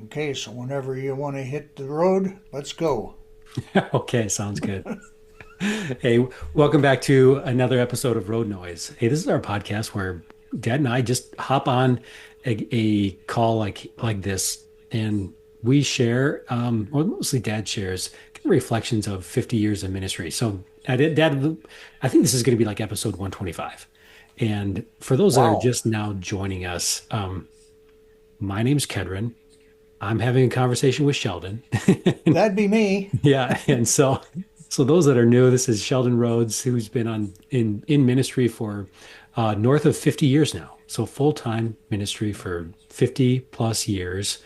Okay, so whenever you want to hit the road, let's go. Okay, sounds good. Hey, welcome back to another episode of Road Noise. Hey, this is our podcast where Dad and I just hop on a call like this, and we share, well, mostly Dad shares kind of reflections of 50 years of ministry. So, Dad, I think this is going to be like episode 125. And for those that are Wow, just now joining us, my name's Kedron. I'm having a conversation with Sheldon. that'd be me. Yeah, and so those that are new, this is Sheldon Rhodes, who's been on in ministry for north of 50 years now. So full-time ministry for 50 plus years.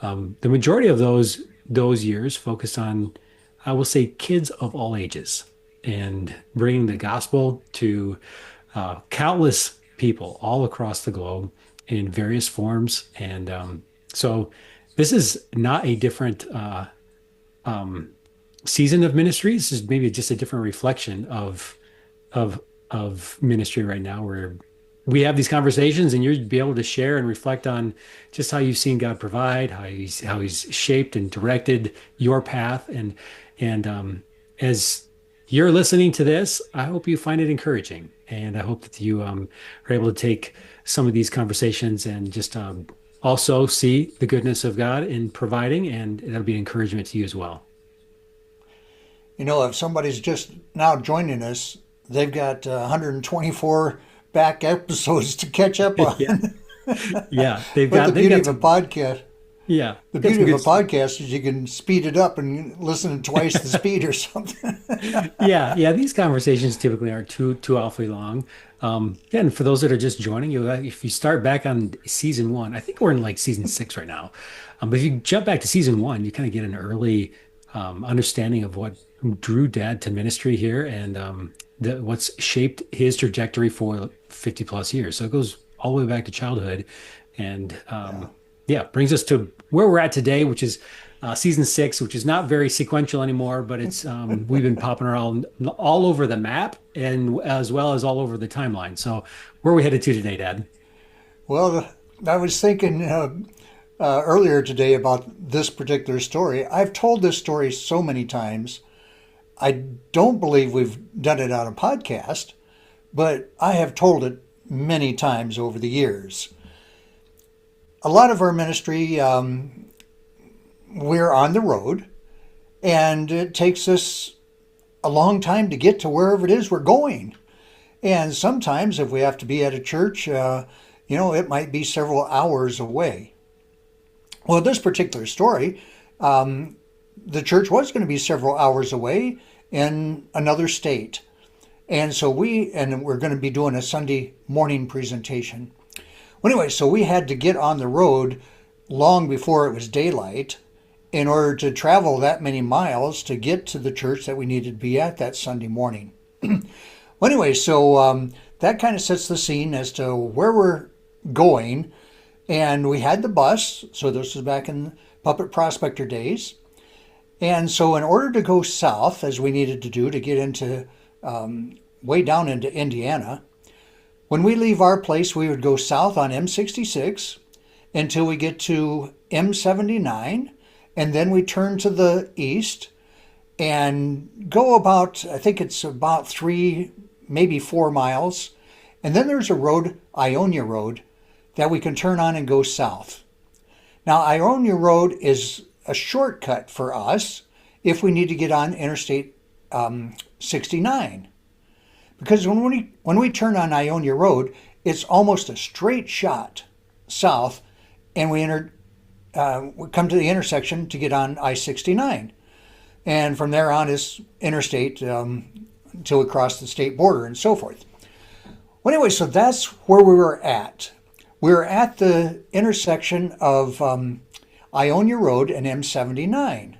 The majority of those years focused on, I will say, kids of all ages and bringing the gospel to countless people all across the globe in various forms. And so this is not a different um, season of ministry. This is maybe just a different reflection of of ministry right now, where we have these conversations, and you'd be able to share and reflect on just how you've seen God provide, how He's shaped and directed your path, and as you're listening to this, I hope you find it encouraging, and I hope that you are able to take some of these conversations and just also see the goodness of God in providing, and that'll be an encouragement to you as well. You know, if somebody's just now joining us, they've got 124 back episodes to catch up Yeah. on. Yeah, they've But the got they've beauty got of a some podcast, yeah, the got beauty some of a good stuff. podcast is you can speed it up and listen at twice the speed or something. Yeah, yeah, these conversations typically aren't too awfully long. Yeah, and for those that are just joining you, if you start back on season one, I think we're in like season six right now. But if you jump back to season one, you kind of get an early understanding of what drew Dad to ministry here and what's shaped his trajectory for 50 plus years. So it goes all the way back to childhood, and Yeah. yeah, brings us to where we're at today, which is season six, which is not very sequential anymore, but it's we've been popping around all over the map and as well as all over the timeline. So where are we headed to today, Dad? Well, I was thinking earlier today about this particular story. I've told this story so many times. I don't believe we've done it on a podcast, but I have told it many times over the years. A lot of our ministry, we're on the road, and it takes us a long time to get to wherever it is we're going. And sometimes, if we have to be at a church, it might be several hours away. Well, this particular story, the church was going to be several hours away in another state. And so we're going to be doing a Sunday morning presentation. Well, anyway, so we had to get on the road long before it was daylight in order to travel that many miles to get to the church that we needed to be at that Sunday morning. Well, anyway, so that kind of sets the scene as to where we're going. And we had the bus, so this was back in Puppet Prospector days. And so, in order to go south, as we needed to do to get into way down into Indiana, when we leave our place, we would go south on M66 until we get to M79, and then we turn to the east and go about, I think it's about 3, maybe 4 miles. And then there's a road, Ionia Road, that we can turn on and go south. Now, Ionia Road is a shortcut for us if we need to get on Interstate 69. Because when we turn on Ionia Road, it's almost a straight shot south, and we come to the intersection to get on I-69. And from there on is interstate until we cross the state border and so forth. Well, anyway, so that's where we were at. We were at the intersection of Ionia Road and M79.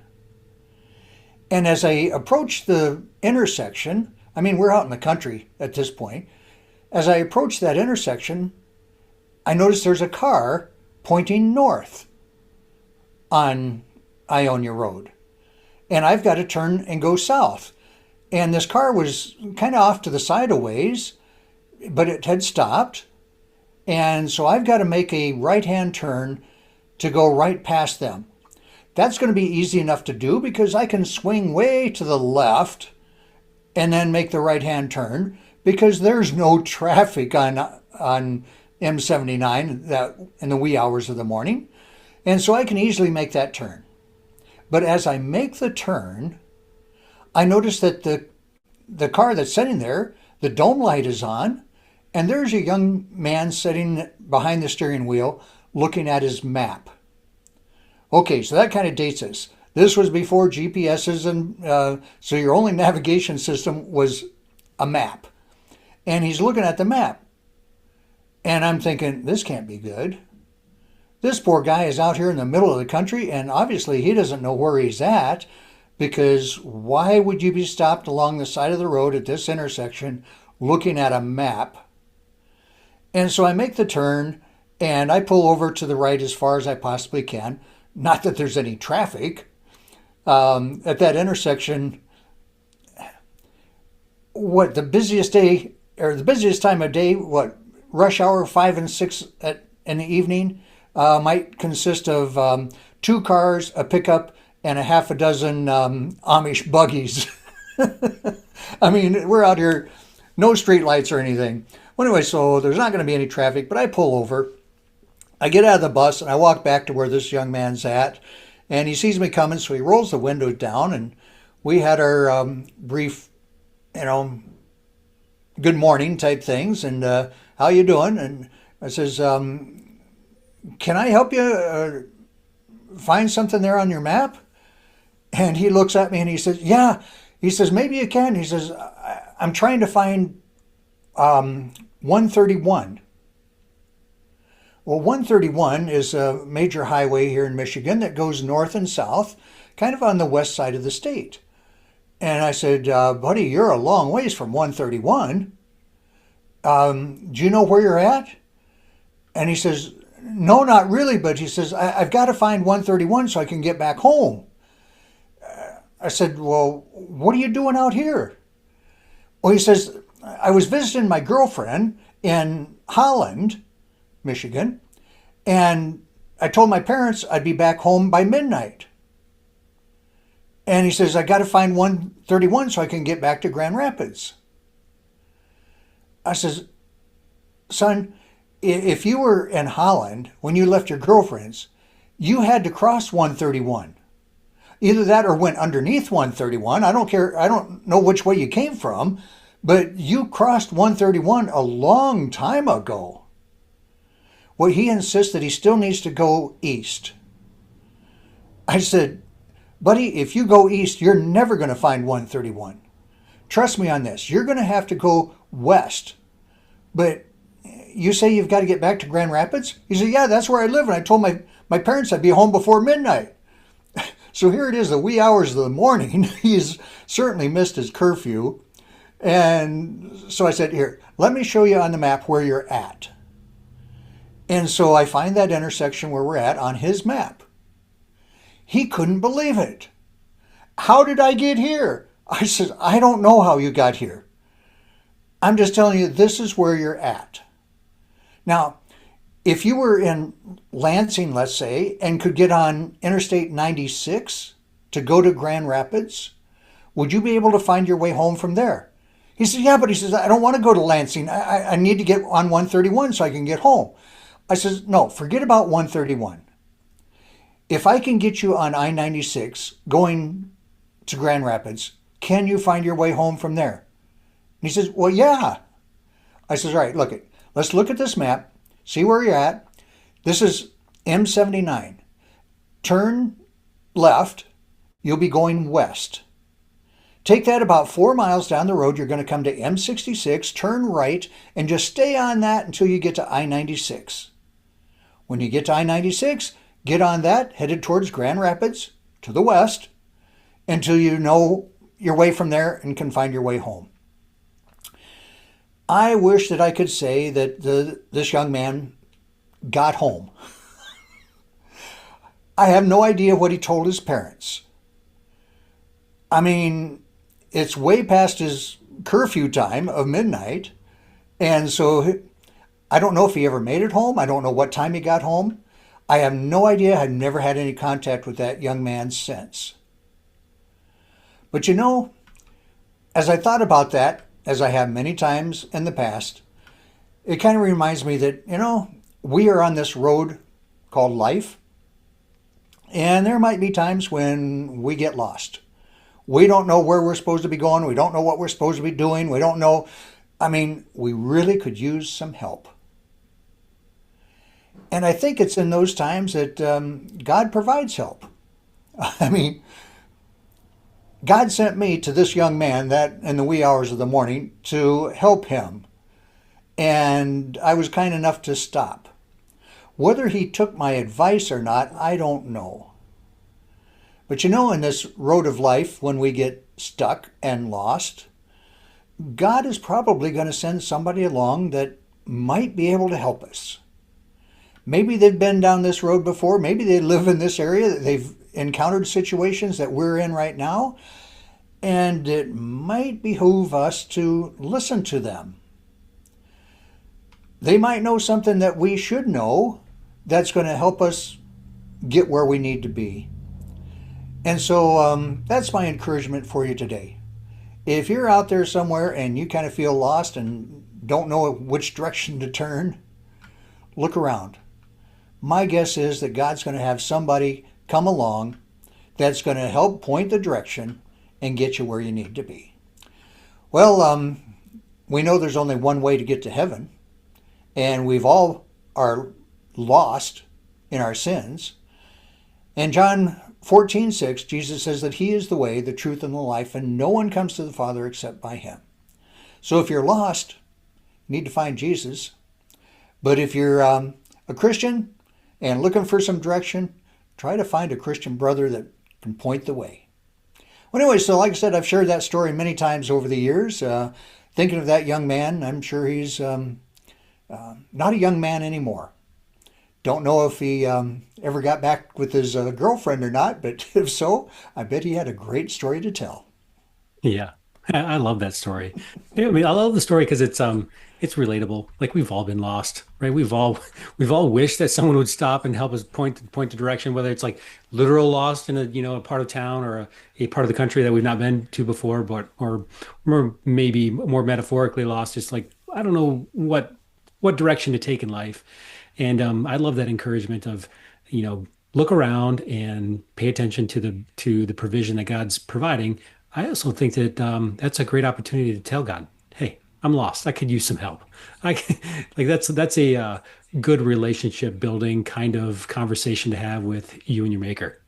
And as I approached the intersection, I mean, we're out in the country at this point. As I approached that intersection, I noticed there's a car pointing north on Ionia Road. And I've got to turn and go south. And this car was kind of off to the side a ways, but it had stopped. And so I've got to make a right-hand turn to go right past them. That's going to be easy enough to do because I can swing way to the left and then make the right hand turn because there's no traffic on M79 that in the wee hours of the morning. And so I can easily make that turn. But as I make the turn, I notice that the car that's sitting there, the dome light is on, and there's a young man sitting behind the steering wheel looking at his map. Okay, so that kind of dates us. This was before GPSs, and so your only navigation system was a map. And he's looking at the map. And I'm thinking, this can't be good. This poor guy is out here in the middle of the country, and obviously he doesn't know where he's at, because why would you be stopped along the side of the road at this intersection looking at a map? And so I make the turn, and I pull over to the right as far as I possibly can. Not that there's any traffic. At that intersection, what, the busiest day, or the busiest time of day, what, rush hour 5 and 6 in the evening, might consist of 2 cars, a pickup, and a half a dozen Amish buggies. I mean, we're out here, no street lights or anything. Well, anyway, so there's not going to be any traffic, but I pull over. I get out of the bus and I walk back to where this young man's at, and he sees me coming, so he rolls the windows down, and we had our brief, good morning type things, and how you doing? And I says, can I help you find something there on your map? And he looks at me and he says, yeah. He says, maybe you can. He says, I'm trying to find 131. Well, 131 is a major highway here in Michigan that goes north and south, kind of on the west side of the state. And I said, buddy, you're a long ways from 131. Do you know where you're at? And he says, no, not really, but he says, I've got to find 131 so I can get back home. I said, well, what are you doing out here? Well, he says, I was visiting my girlfriend in Holland, Michigan, and I told my parents I'd be back home by midnight. And he says, I got to find 131 so I can get back to Grand Rapids. I says, son, if you were in Holland when you left your girlfriend's, you had to cross 131. Either that or went underneath 131. I don't care. I don't know which way you came from, but you crossed 131 a long time ago. Well, he insists that he still needs to go east. I said, buddy, if you go east, you're never going to find 131. Trust me on this. You're going to have to go west. But you say you've got to get back to Grand Rapids? He said, yeah, that's where I live. And I told my parents I'd be home before midnight. So here it is, the wee hours of the morning. He's certainly missed his curfew. And so I said, here, let me show you on the map where you're at. And so I find that intersection where we're at on his map. He couldn't believe it. How did I get here? I said, I don't know how you got here. I'm just telling you, this is where you're at. Now, if you were in Lansing, let's say, and could get on Interstate 96 to go to Grand Rapids, would you be able to find your way home from there? He said, yeah, but he says, I don't want to go to Lansing. I need to get on 131 so I can get home. I says, no, forget about 131. If I can get you on I-96 going to Grand Rapids, can you find your way home from there? And he says, well, yeah. I says, all right, let's look at this map. See where you're at. This is M79. Turn left. You'll be going west. Take that about 4 miles down the road. You're going to come to M66. Turn right and just stay on that until you get to I-96. When you get to I-96, get on that, headed towards Grand Rapids to the west until you know your way from there and can find your way home. I wish that I could say that this young man got home. I have no idea what he told his parents. I mean, it's way past his curfew time of midnight, and so I don't know if he ever made it home. I don't know what time he got home. I have no idea. I've never had any contact with that young man since. But as I thought about that, as I have many times in the past, it kind of reminds me that, we are on this road called life, and there might be times when we get lost. We don't know where we're supposed to be going. We don't know what we're supposed to be doing. We don't know. I mean, we really could use some help. And I think it's in those times that God provides help. I mean, God sent me to this young man that in the wee hours of the morning to help him. And I was kind enough to stop. Whether he took my advice or not, I don't know. But in this road of life, when we get stuck and lost, God is probably going to send somebody along that might be able to help us. Maybe they've been down this road before. Maybe they live in this area. They've encountered situations that we're in right now. And it might behoove us to listen to them. They might know something that we should know that's going to help us get where we need to be. And so that's my encouragement for you today. If you're out there somewhere and you kind of feel lost and don't know which direction to turn, look around. My guess is that God's going to have somebody come along that's going to help point the direction and get you where you need to be. Well, we know there's only one way to get to heaven, and we've all are lost in our sins. And John 14:6, Jesus says that he is the way, the truth, and the life, and no one comes to the Father except by him. So if you're lost, you need to find Jesus. But if you're a Christian and looking for some direction, try to find a Christian brother that can point the way. Well, anyway, so like I said, I've shared that story many times over the years. Thinking of that young man, I'm sure he's not a young man anymore. Don't know if he ever got back with his girlfriend or not, but if so, I bet he had a great story to tell. Yeah. I love that story. I mean, I love the story because it's relatable. Like we've all been lost, right? We've all wished that someone would stop and help us point the direction, whether it's like literal lost in a part of town or a part of the country that we've not been to before, but or maybe more metaphorically lost. It's like I don't know what direction to take in life. And I love that encouragement of, look around and pay attention to the provision that God's providing. I also think that that's a great opportunity to tell God, "Hey, I'm lost. I could use some help." I like that's a good relationship building kind of conversation to have with you and your maker.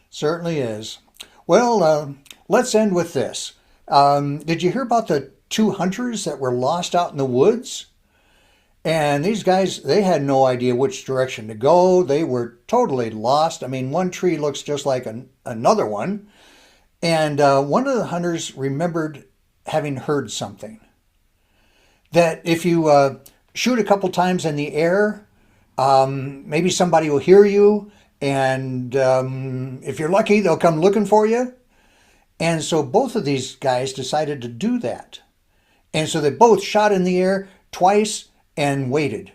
Certainly is. Well, let's end with this. Did you hear about the two hunters that were lost out in the woods? And these guys, they had no idea which direction to go. They were totally lost. I mean, one tree looks just like another one. And one of the hunters remembered having heard something. That if you shoot a couple times in the air, maybe somebody will hear you. And if you're lucky, they'll come looking for you. And so both of these guys decided to do that. And so they both shot in the air twice and waited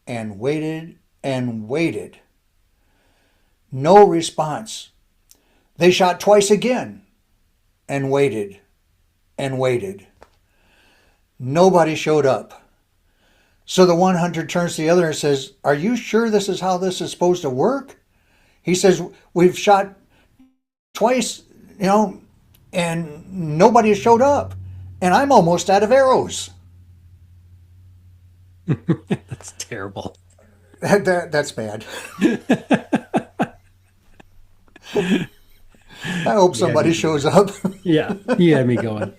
and waited and waited. No response. They shot twice again and waited and waited. Nobody showed up. So the one hunter turns to the other and says, "Are you sure this is how this is supposed to work?" He says, "We've shot twice, and nobody has showed up. And I'm almost out of arrows." That's terrible. That's bad. I hope You had me somebody going. shows up. Yeah, you had me going.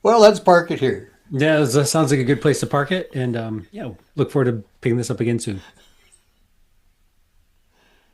Well, let's park it here. Yeah, that sounds like a good place to park it. And yeah, look forward to picking this up again soon.